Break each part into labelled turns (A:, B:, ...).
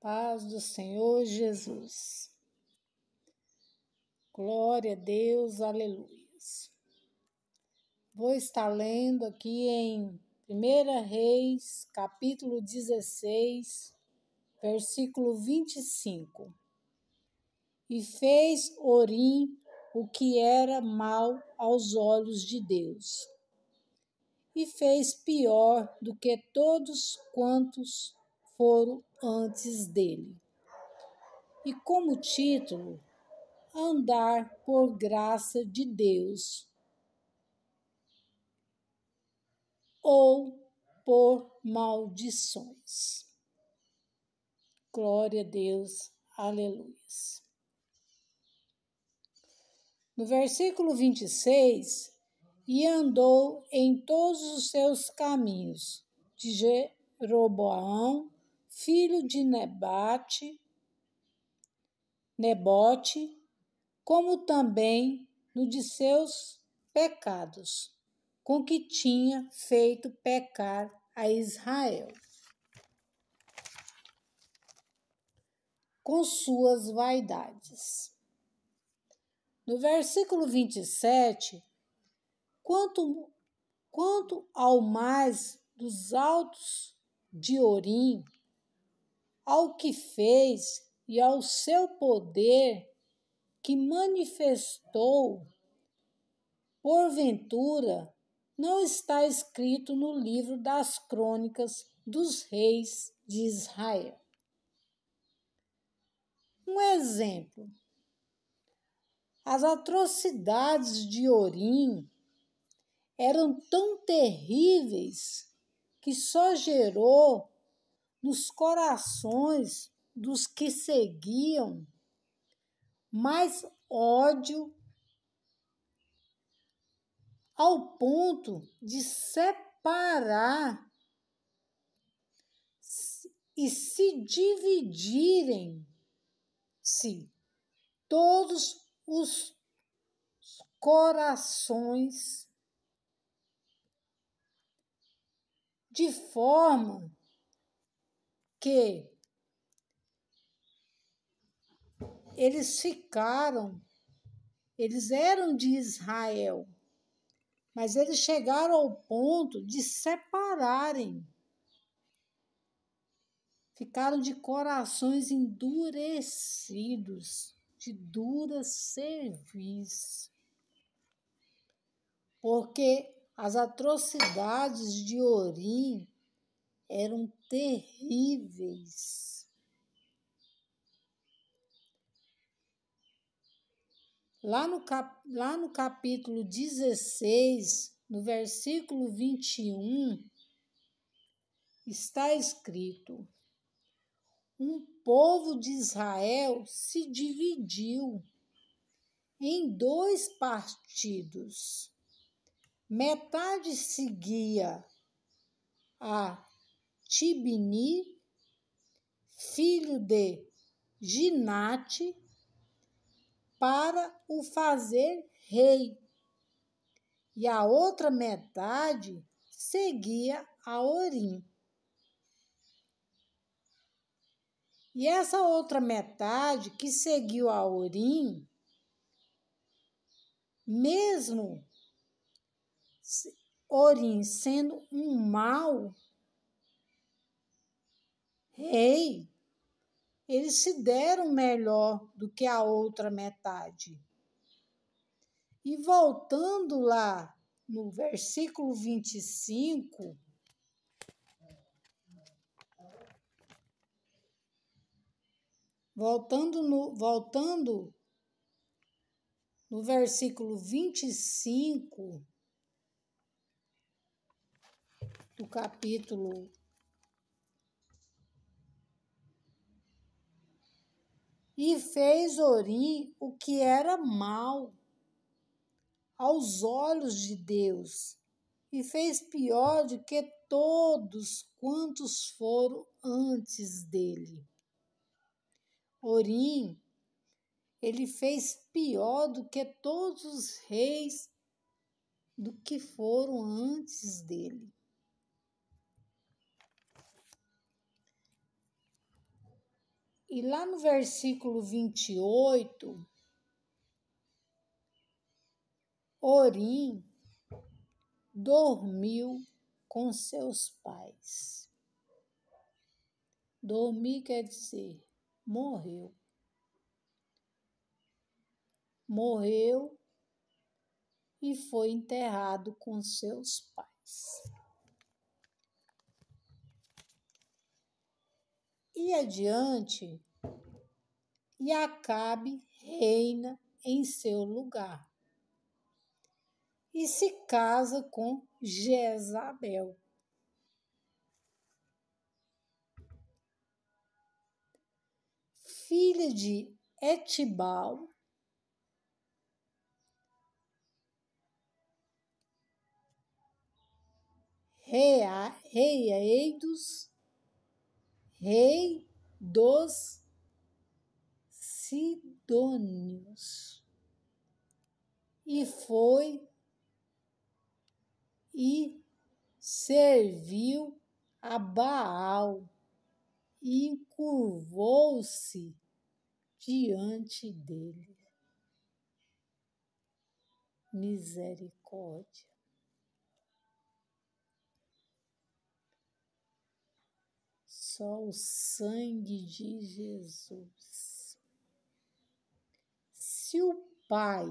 A: Paz do Senhor Jesus. Glória a Deus, aleluia. Vou estar lendo aqui em 1 Reis, capítulo 16, versículo 25. E fez Orim o que era mal aos olhos de Deus, e fez pior do que todos quantos foram antes dele. E como título, andar por graça de Deus ou por maldições. Glória a Deus, aleluia. No versículo 26, e andou em todos os seus caminhos de Jeroboão, filho de Nebote, como também no de seus pecados, com que tinha feito pecar a Israel, com suas vaidades. No versículo 27, quanto ao mais dos altos de Orim, ao que fez e ao seu poder que manifestou, porventura, não está escrito no livro das crônicas dos reis de Israel. Um exemplo. As atrocidades de Orim eram tão terríveis que só gerou nos corações dos que seguiam mais ódio, ao ponto de separar e se dividirem-se todos os corações, de forma que eles eram de Israel, mas eles chegaram ao ponto de separarem. Ficaram de corações endurecidos, de dura cerviz. Porque as atrocidades de Orim eram terríveis. Lá no capítulo 16, no versículo 21, está escrito: um povo de Israel se dividiu em dois partidos. Metade seguia a Tibni, filho de Ginate, para o fazer rei, e a outra metade seguia a Orim. E essa outra metade que seguiu a Orim, mesmo Orim sendo um mau rei, eles se deram melhor do que a outra metade. E voltando lá no versículo 25, voltando no versículo 25 do capítulo 1, e fez Orim o que era mal aos olhos de Deus, e fez pior do que todos quantos foram antes dele. Orim, ele fez pior do que todos os reis do que foram antes dele. E lá no versículo 28, Orim dormiu com seus pais. Dormir quer dizer morreu. Morreu e foi enterrado com seus pais. E adiante, e Acabe reina em seu lugar e se casa com Jezabel, filha de Etibal, rei dos Sidônios, e foi e serviu a Baal e encurvou-se diante dele. Misericórdia. Só o sangue de Jesus. Se o pai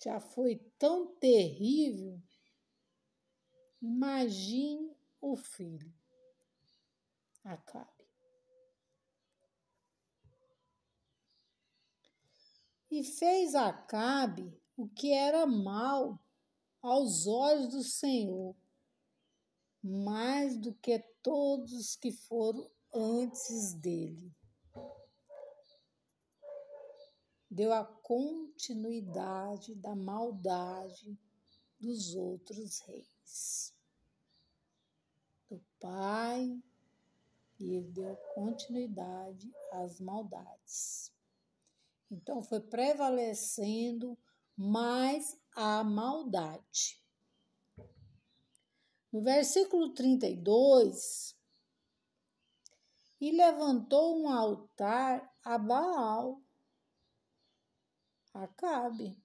A: já foi tão terrível, imagine o filho, Acabe. E fez Acabe o que era mal aos olhos do Senhor, mais do que todos que foram antes dele. Deu a continuidade da maldade dos outros reis. Do pai, e ele deu continuidade às maldades. Então foi prevalecendo mais a maldade. No versículo 32, e levantou um altar a Baal. Acabe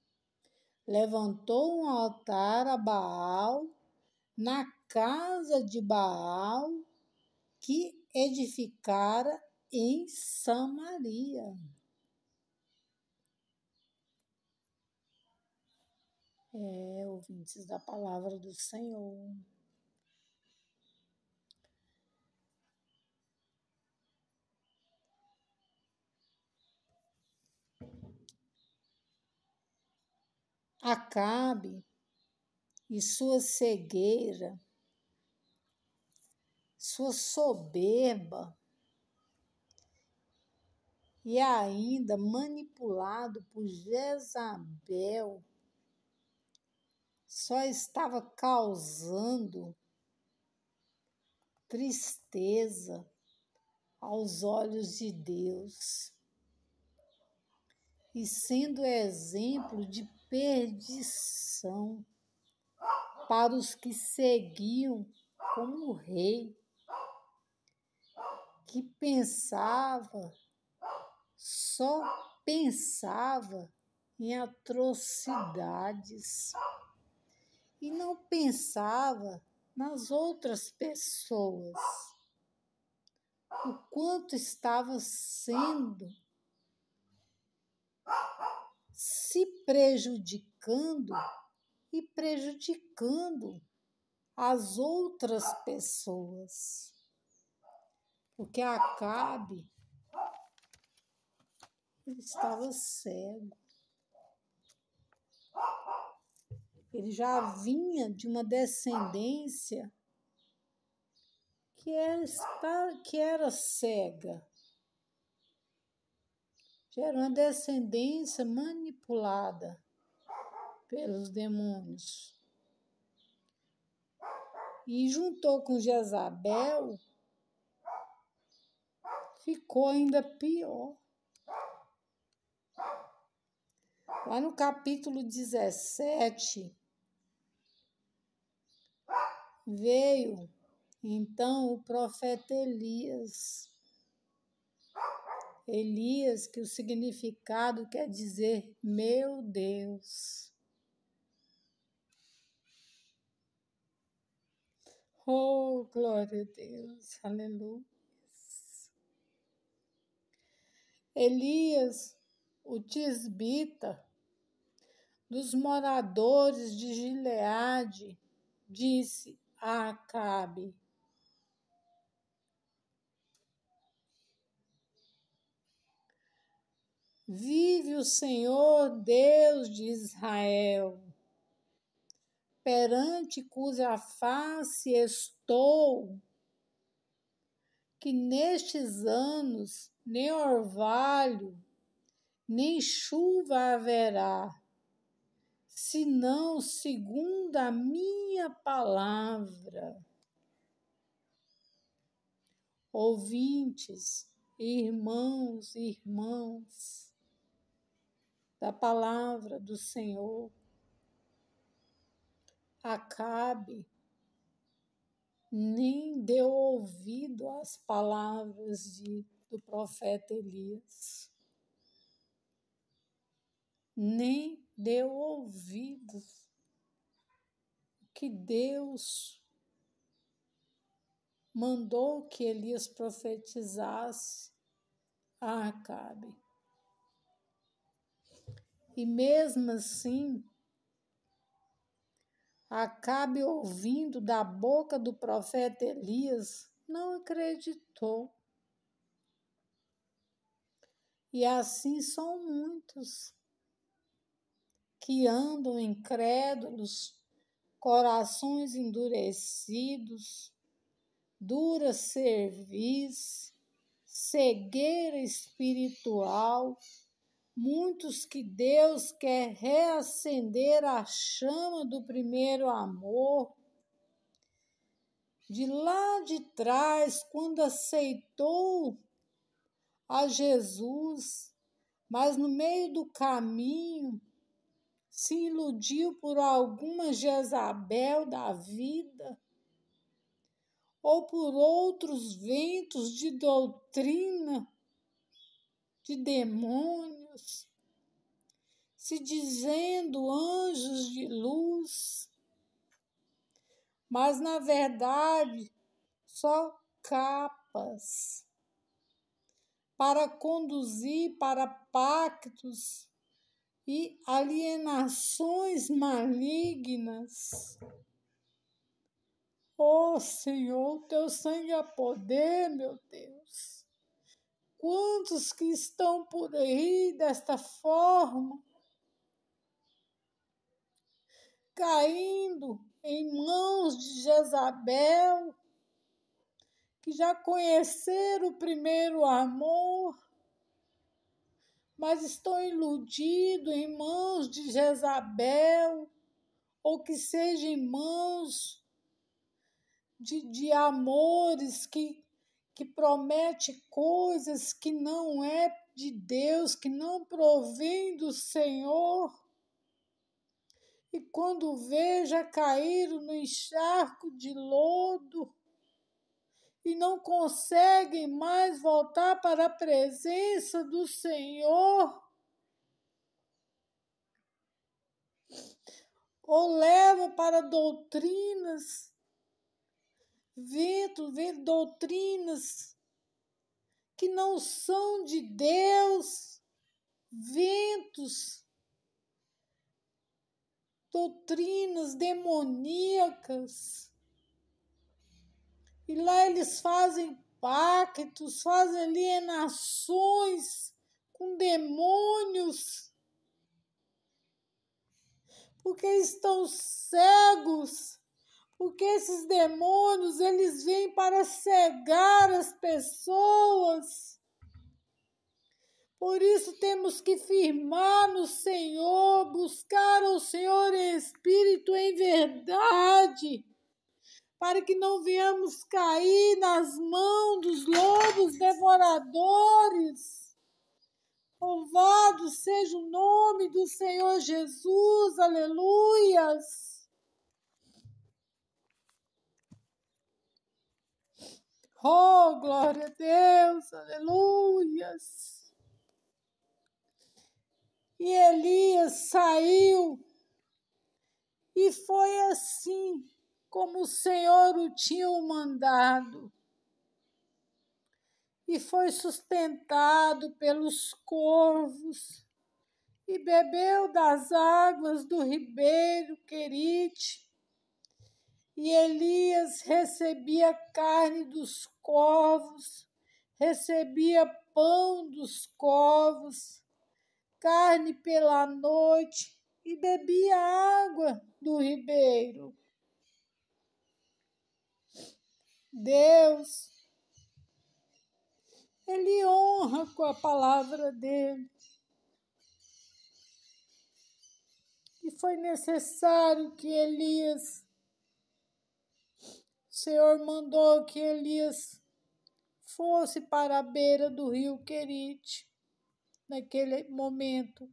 A: levantou um altar a Baal na casa de Baal que edificara em Samaria. Ouvintes da palavra do Senhor. Acabe e sua cegueira, sua soberba, e ainda manipulado por Jezabel, só estava causando tristeza aos olhos de Deus e sendo exemplo de perdição para os que seguiam como rei, que só pensava em atrocidades e não pensava nas outras pessoas, o quanto estava sendo se prejudicando e prejudicando as outras pessoas. Porque Acabe, ele estava cego. Ele já vinha de uma descendência que era cega. Já era uma descendência manipulada pelos demônios. E juntou com Jezabel, ficou ainda pior. Lá no capítulo 17, veio então o profeta Elias Elias, que o significado quer dizer meu Deus. Oh, glória a Deus, aleluia. Elias, o tisbita, dos moradores de Gileade, disse a Acabe: vive o Senhor Deus de Israel, perante cuja face estou, que nestes anos nem orvalho, nem chuva haverá, senão segundo a minha palavra. Ouvintes, irmãos e irmãs da palavra do Senhor, Acabe nem deu ouvido às palavras do profeta Elias, nem deu ouvidos que Deus mandou que Elias profetizasse a Acabe. E mesmo assim, Acabe, ouvindo da boca do profeta Elias, não acreditou. E assim são muitos que andam incrédulos, corações endurecidos, dura cerviz, cegueira espiritual, muitos que Deus quer reacender a chama do primeiro amor, de lá de trás, quando aceitou a Jesus, mas no meio do caminho se iludiu por alguma Jezabel da vida, ou por outros ventos de doutrina, de demônios, se dizendo anjos de luz, mas na verdade só capas para conduzir para pactos e alienações malignas. Oh, Senhor, teu sangue é poder, meu Deus. Quantos que estão por aí desta forma, caindo em mãos de Jezabel, que já conheceram o primeiro amor, mas estão iludidos em mãos de Jezabel, ou que seja em mãos de amores que promete coisas que não é de Deus, que não provém do Senhor. E quando veja caíram no encharco de lodo e não conseguem mais voltar para a presença do Senhor, ou levam para doutrinas, doutrinas que não são de Deus, doutrinas demoníacas. E lá eles fazem pactos, fazem alienações com demônios, porque estão cegos, porque esses demônios, eles vêm para cegar as pessoas. Por isso temos que firmar no Senhor, buscar o Senhor em espírito, em verdade, para que não venhamos cair nas mãos dos lobos devoradores. Louvado seja o nome do Senhor Jesus, aleluias. Oh, glória a Deus, aleluias. E Elias saiu, e foi assim como o Senhor o tinha mandado. E foi sustentado pelos corvos, e bebeu das águas do ribeiro Querite. E Elias recebia carne dos corvos, recebia pão dos corvos, carne pela noite, e bebia água do ribeiro. Deus, Ele honra com a palavra dele. E foi necessário que Elias, o Senhor mandou que Elias fosse para a beira do rio Querite, naquele momento,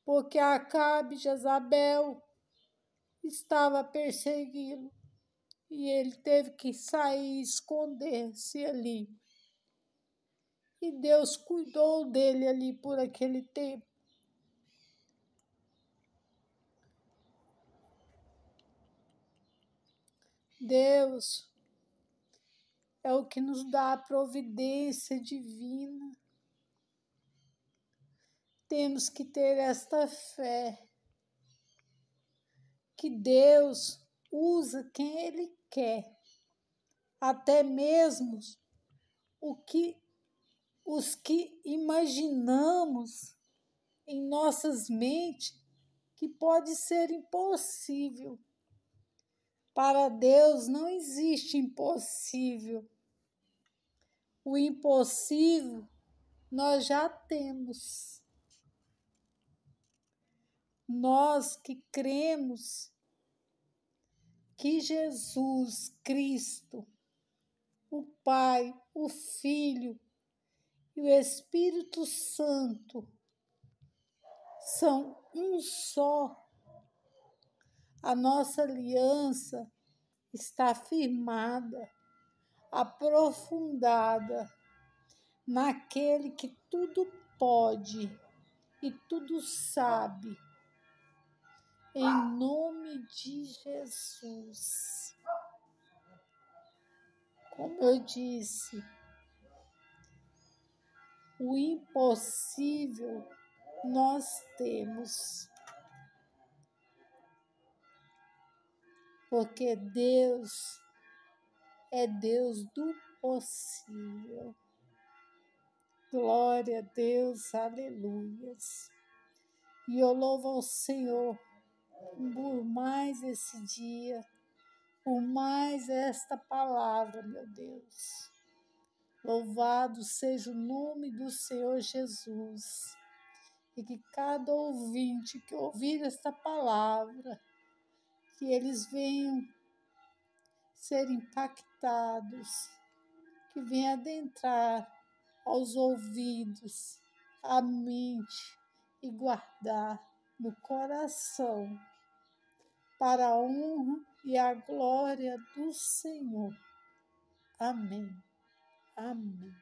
A: porque Acabe e Jezabel estava a persegui-lo, e ele teve que sair e esconder-se ali. E Deus cuidou dele ali por aquele tempo. Deus é o que nos dá a providência divina. Temos que ter esta fé que Deus usa quem Ele quer, até mesmo os que imaginamos em nossas mentes que pode ser impossível. Para Deus não existe impossível. O impossível nós já temos. Nós que cremos que Jesus Cristo, o Pai, o Filho e o Espírito Santo são um só. A nossa aliança está firmada, aprofundada naquele que tudo pode e tudo sabe. Em nome de Jesus. Como eu disse, o impossível nós temos. Porque Deus é Deus do possível. Glória a Deus, aleluias. E eu louvo ao Senhor por mais esse dia, por mais esta palavra, meu Deus. Louvado seja o nome do Senhor Jesus. E que cada ouvinte que ouvir esta palavra, que eles venham ser impactados, que venham adentrar aos ouvidos, à mente e guardar no coração, para a honra e a glória do Senhor. Amém. Amém.